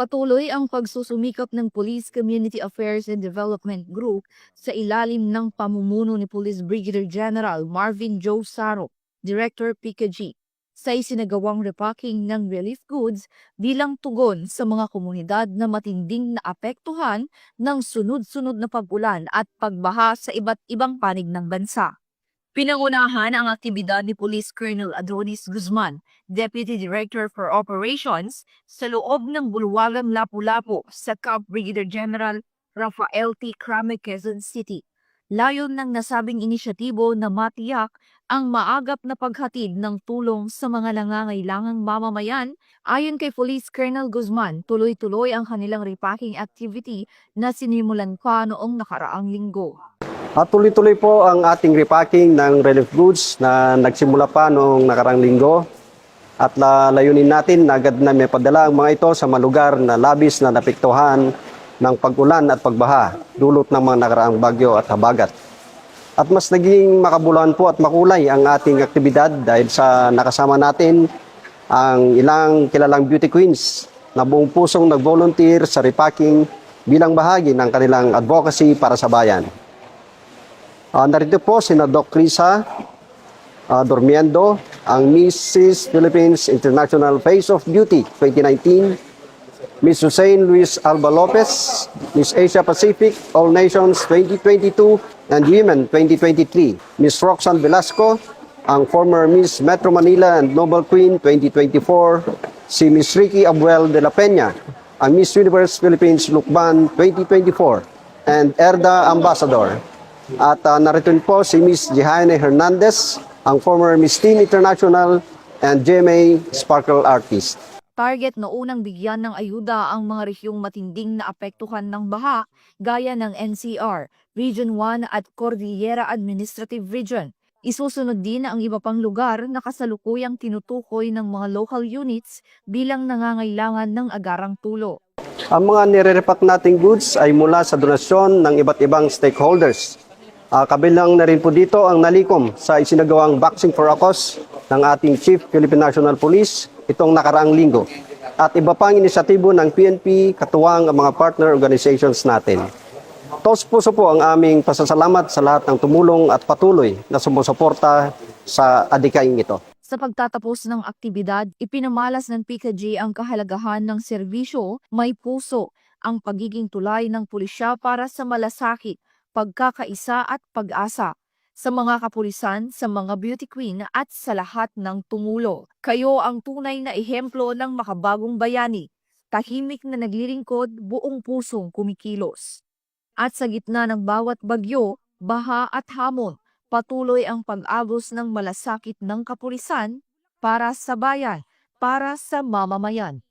Patuloy ang pagsusumikap ng Police Community Affairs and Development Group sa ilalim ng pamumuno ni Police Brigadier General Marvin Joe Saro, Director PKG, sa isinagawang repacking ng relief goods bilang tugon sa mga komunidad na matinding naapektuhan ng sunod-sunod na pag-ulan at pagbaha sa iba't ibang panig ng bansa. Pinangunahan ang aktibidad ni Police Colonel Adonis Guzman, Deputy Director for Operations, sa loob ng bulwagang Lapu-Lapu sa Camp Brigadier General Rafael T. Crame, Quezon City. Layon ng nasabing inisyatibo na matiyak ang maagap na paghatid ng tulong sa mga nangangailangang mamamayan. Ayon kay Police Colonel Guzman, tuloy-tuloy ang kanilang repacking activity na sinimulan pa noong nakaraang linggo. At tuloy-tuloy po ang ating repacking ng relief goods na nagsimula pa noong nakarang linggo. At layunin natin na agad na may padala ang mga ito sa mga lugar na labis na napektuhan ng pag-ulan at pagbaha, dulot ng mga nakaraang bagyo at habagat. At mas naging makabuluhan po at makulay ang ating aktibidad dahil sa nakasama natin ang ilang kilalang beauty queens na buong pusong nag-volunteer sa repacking bilang bahagi ng kanilang advocacy para sa bayan. Narito po si Doc Crisa Dormiendo, ang Mrs. Philippines International Face of Beauty 2019, Ms. Hussein Luis Alba Lopez, Miss Asia Pacific All Nations 2022 and Women 2023, Ms. Roxanne Velasco, ang former Miss Metro Manila and Nobel Queen 2024, si Ms. Ricky Abuel de la Peña, ang Miss Universe Philippines Lukban 2024, and Erda Ambassador. At narito po si Miss Jehaine Hernandez, ang former Miss Teen International and GMA Sparkle Artist. Target na unang bigyan ng ayuda ang mga rehiyong matinding na apektuhan ng baha gaya ng NCR, Region 1 at Cordillera Administrative Region. Isusunod din ang iba pang lugar na kasalukuyang tinutukoy ng mga local units bilang nangangailangan ng agarang tulong. Ang mga nire-repack nating goods ay mula sa donasyon ng iba't ibang stakeholders. Kabilang na rin po dito ang nalikom sa isinagawang Boxing for a Cause ng ating Chief Philippine National Police itong nakaraang linggo. At iba pang inisyatibo ng PNP katuwang ang mga partner organizations natin. Taos puso po ang aming pasasalamat sa lahat ng tumulong at patuloy na sumusuporta sa adhikaing ito. Sa pagtatapos ng aktibidad, ipinamalas ng PKG ang kahalagahan ng serbisyo, may puso, ang pagiging tulay ng pulisya para sa malasakit, pagkakaisa at pag-asa. Sa mga kapulisan, sa mga beauty queen at sa lahat ng tumulo. Kayo ang tunay na ehemplo ng makabagong bayani, tahimik na naglilingkod, buong pusong kumikilos. At sa gitna ng bawat bagyo, baha at hamon, patuloy ang pag-agos ng malasakit ng kapulisan para sa bayan, para sa mamamayan.